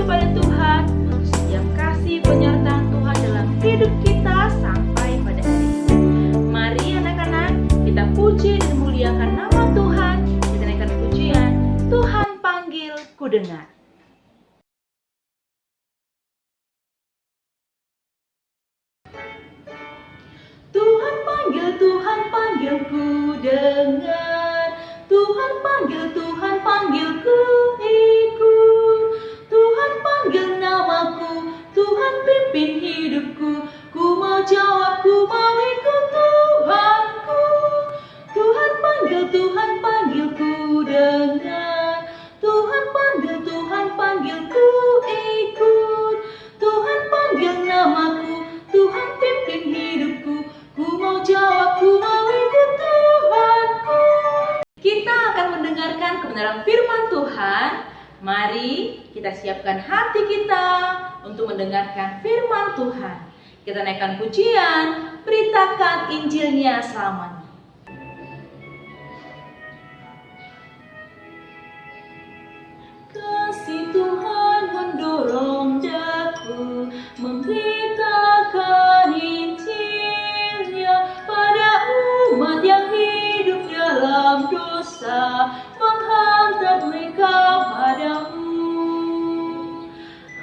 kepada Tuhan untuk setiap kasih penyertaan Tuhan dalam hidup kita sampai pada hari ini. Mari anak-anak, kita puji dan muliakan nama Tuhan. Kita naikkan pujian, Tuhan panggil ku dengar. Tuhan panggil ku dengar. Tuhan panggil ku ikut. Tuhan panggil namaku, Tuhan pimpin hidupku. Ku mau jawab, ku mau ikut Tuhanku. Tuhan panggil ku dengar. Tuhan panggil ku ikut. Tuhan panggil namaku, Tuhan pimpin hidupku. Ku mau jawab, ku mau ikut Tuhanku. Kita akan mendengarkan kebenaran firman Tuhan. Mari kita siapkan hati kita untuk mendengarkan firman Tuhan. Kita naikkan pujian, beritakan Injilnya selamanya. Kasih Tuhan mendorong daku memberitakan Injilnya pada umat yang hidup dalam dosa, menghantar mereka padamu.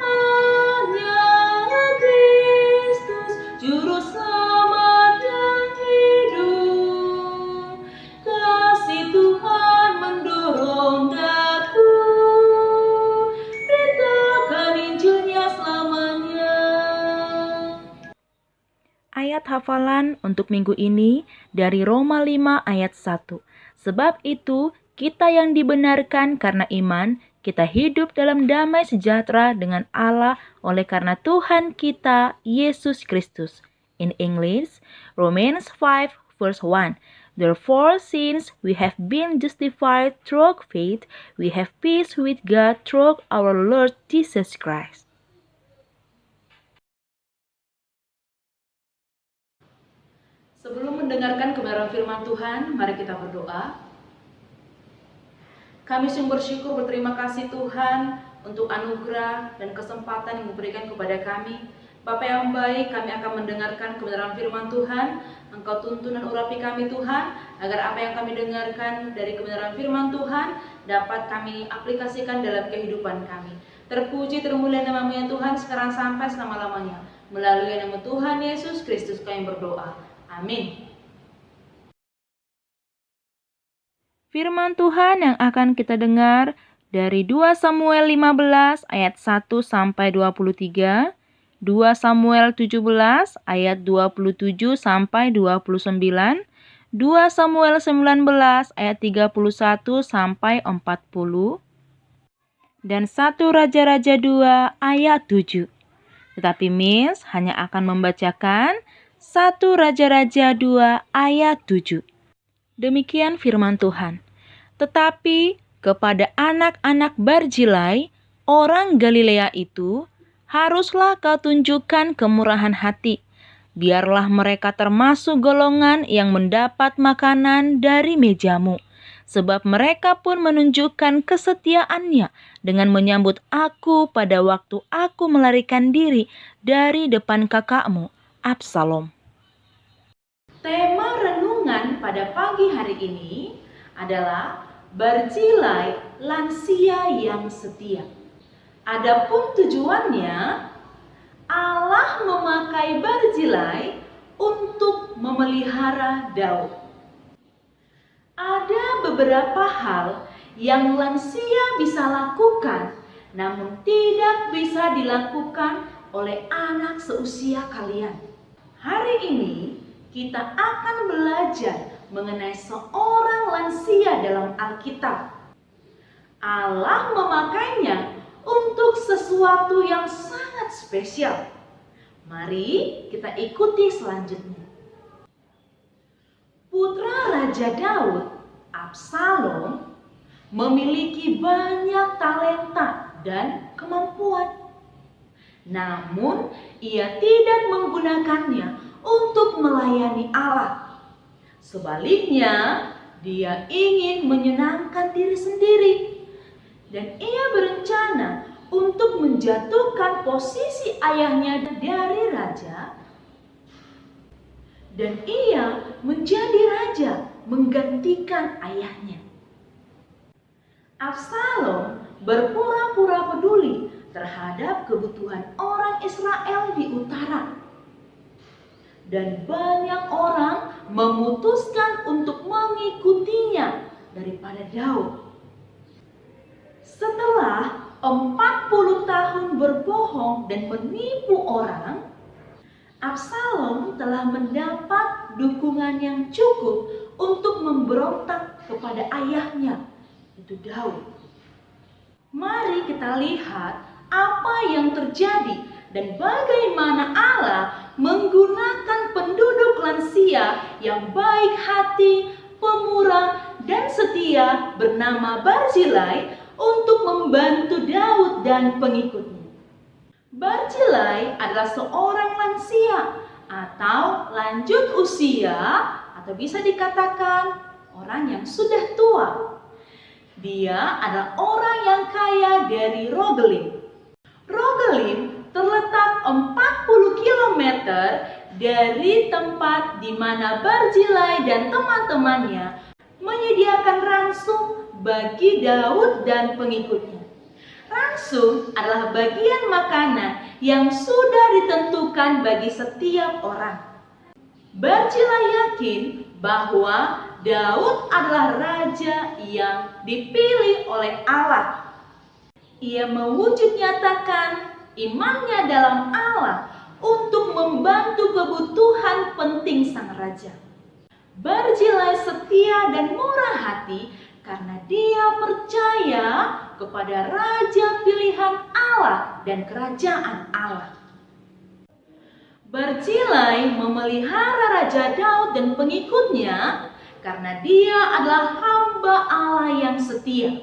Hanya Kristus juru selamat dan hidup. Kasih Tuhan mendorong daku, beritakan Injilnya selamanya. Ayat hafalan untuk minggu ini dari Roma 5 ayat 1. Sebab itu, kita yang dibenarkan karena iman, kita hidup dalam damai sejahtera dengan Allah oleh karena Tuhan kita, Yesus Kristus. In English, Romans 5 verse 1. Therefore, since we have been justified through faith, we have peace with God through our Lord Jesus Christ. Sebelum mendengarkan kebenaran firman Tuhan, mari kita berdoa. Kami sungguh bersyukur, berterima kasih Tuhan untuk anugerah dan kesempatan yang diberikan kepada kami. Bapa yang baik, kami akan mendengarkan kebenaran firman Tuhan. Engkau tuntun dan urapi kami Tuhan, agar apa yang kami dengarkan dari kebenaran firman Tuhan dapat kami aplikasikan dalam kehidupan kami. Terpuji, termulia nama-Mu ya Tuhan, sekarang sampai selama-lamanya. Melalui nama Tuhan Yesus Kristus kami berdoa. Amin. Firman Tuhan yang akan kita dengar dari 2 Samuel 15 ayat 1 sampai 23, 2 Samuel 17 ayat 27 sampai 29, 2 Samuel 19 ayat 31 sampai 40, dan 1 Raja-Raja 2 ayat 7. Tetapi Miss hanya akan membacakan 1 Raja-Raja 2 ayat 7. Demikian firman Tuhan. Tetapi kepada anak-anak Barzilai, orang Galilea itu, haruslah kau tunjukkan kemurahan hati. Biarlah mereka termasuk golongan yang mendapat makanan dari mejamu. Sebab mereka pun menunjukkan kesetiaannya dengan menyambut aku pada waktu aku melarikan diri dari depan kakakmu, Absalom. Tema renungan pada pagi hari ini adalah Barzilai, lansia yang setia. Adapun tujuannya, Allah memakai Barzilai untuk memelihara Daud. Ada beberapa hal yang lansia bisa lakukan, namun tidak bisa dilakukan oleh anak seusia kalian. Hari ini kita akan belajar mengenai seorang lansia dalam Alkitab. Allah memakainya untuk sesuatu yang sangat spesial. Mari kita ikuti selanjutnya. Putra Raja Daud, Absalom, memiliki banyak talenta dan kemampuan. Namun, ia tidak menggunakannya untuk melayani Allah. Sebaliknya, dia ingin menyenangkan diri sendiri. Dan ia berencana untuk menjatuhkan posisi ayahnya dari raja, dan ia menjadi raja menggantikan ayahnya. Absalom berpura-pura peduli terhadap kebutuhan orang Israel di utara, dan banyak orang memutuskan untuk mengikutinya daripada Daud. Setelah 40 tahun berbohong dan menipu orang, Absalom telah mendapat dukungan yang cukup untuk memberontak kepada ayahnya, itu Daud. Mari kita lihat apa yang terjadi dan bagaimana Allah menggunakan penduduk lansia yang baik hati, pemurah, dan setia bernama Barzilai untuk membantu Daud dan pengikutnya. Barzilai adalah seorang lansia atau lanjut usia, atau bisa dikatakan orang yang sudah tua. Dia adalah orang yang kaya dari Rogelim. Rogelim terletak 40 km dari tempat di mana Barzilai dan teman-temannya menyediakan ransum bagi Daud dan pengikutnya. Ransum adalah bagian makanan yang sudah ditentukan bagi setiap orang. Barzilai yakin bahwa Daud adalah raja yang dipilih oleh Allah. Ia mewujud nyatakan imannya dalam Allah untuk membantu kebutuhan penting sang raja. Barzilai setia dan murah hati karena dia percaya kepada raja pilihan Allah dan kerajaan Allah. Barzilai memelihara Raja Daud dan pengikutnya karena dia adalah hamba Allah yang setia.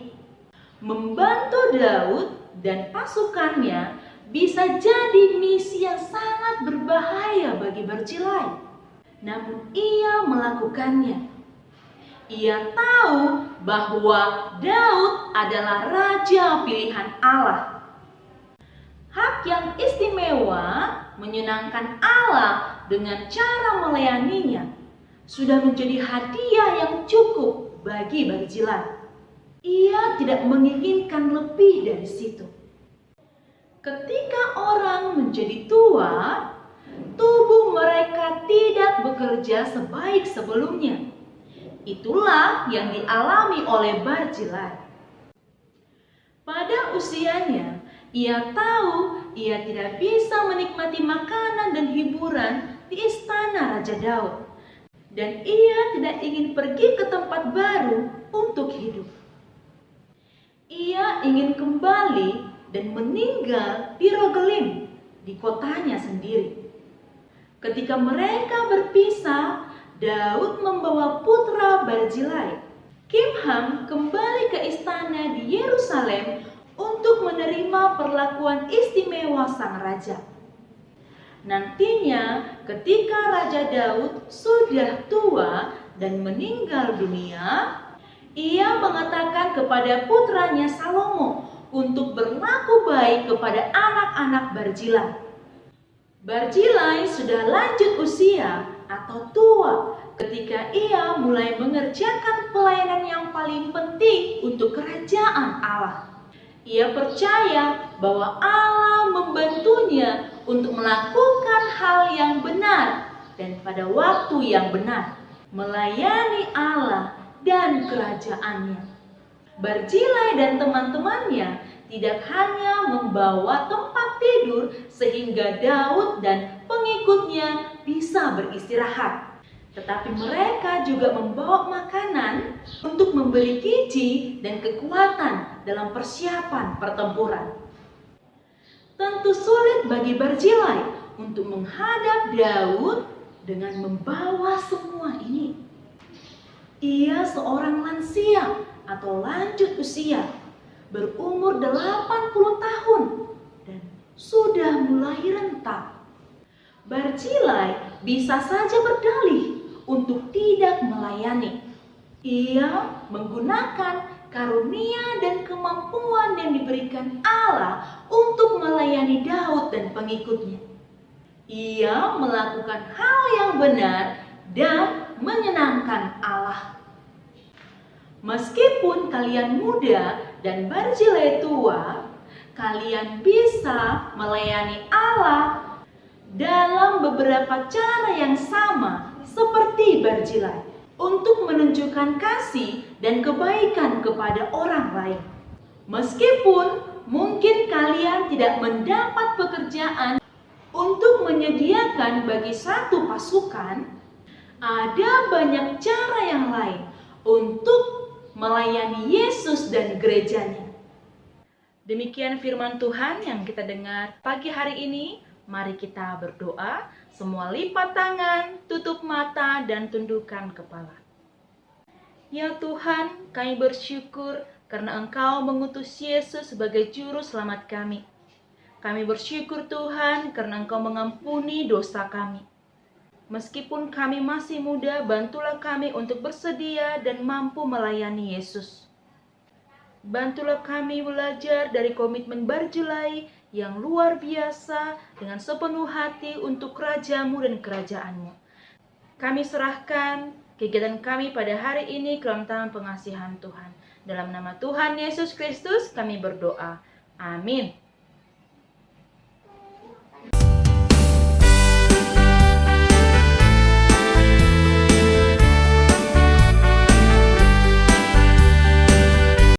Membantu Daud dan pasukannya bisa jadi misi yang sangat berbahaya bagi Barzilai. Namun ia melakukannya. Ia tahu bahwa Daud adalah raja pilihan Allah. Hak yang istimewa menyenangkan Allah dengan cara melayaninya sudah menjadi hadiah yang cukup bagi Barzilai. Ia tidak menginginkan lebih dari situ. Ketika orang menjadi tua, tubuh mereka tidak bekerja sebaik sebelumnya. Itulah yang dialami oleh Barzilai. Pada usianya, ia tahu ia tidak bisa menikmati makanan dan hiburan di istana Raja Daud. Dan ia tidak ingin pergi ke tempat baru untuk hidup. Ia ingin kembali dan meninggal di Rogelim, di kotanya sendiri. Ketika mereka berpisah, Daud membawa putra Barzilai, Kimham, kembali ke istana di Yerusalem untuk menerima perlakuan istimewa sang raja. Nantinya, ketika Raja Daud sudah tua dan meninggal dunia, ia mengatakan kepada putranya Salomo untuk berlaku baik kepada anak-anak Barzilai. Barzilai sudah lanjut usia atau tua ketika ia mulai mengerjakan pelayanan yang paling penting untuk kerajaan Allah. Ia percaya bahwa Allah membantunya untuk melakukan hal yang benar dan pada waktu yang benar, melayani Allah dan kerajaannya. Barzilai dan teman-temannya tidak hanya membawa tempat tidur sehingga Daud dan pengikutnya bisa beristirahat, tetapi mereka juga membawa makanan untuk memberi gizi dan kekuatan dalam persiapan pertempuran. Tentu sulit bagi Barzilai untuk menghadap Daud dengan membawa semua ini. Ia seorang lansia atau lanjut usia, berumur 80 tahun dan sudah mulai renta. Barzilai bisa saja berdalih untuk tidak melayani. Ia menggunakan karunia dan kemampuan yang diberikan Allah untuk melayani Daud dan pengikutnya. Ia melakukan hal yang benar dan menyenangkan Allah. Meskipun kalian muda dan Barzilai tua, kalian bisa melayani Allah dalam beberapa cara yang sama seperti Barzilai untuk menunjukkan kasih dan kebaikan kepada orang lain. Meskipun mungkin kalian tidak mendapat pekerjaan untuk menyediakan bagi satu pasukan, ada banyak cara yang lain untuk melayani Yesus dan gerejanya. Demikian firman Tuhan yang kita dengar pagi hari ini. Mari kita berdoa. Semua lipat tangan, tutup mata, dan tundukkan kepala. Ya Tuhan, kami bersyukur karena Engkau mengutus Yesus sebagai juru selamat kami. Kami bersyukur Tuhan karena Engkau mengampuni dosa kami. Meskipun kami masih muda, bantulah kami untuk bersedia dan mampu melayani Yesus. Bantulah kami belajar dari komitmen Barzilai yang luar biasa dengan sepenuh hati untuk Raja-Mu dan Kerajaan-Mu. Kami serahkan kegiatan kami pada hari ini ke dalam tangan pengasihan Tuhan. Dalam nama Tuhan Yesus Kristus kami berdoa. Amin.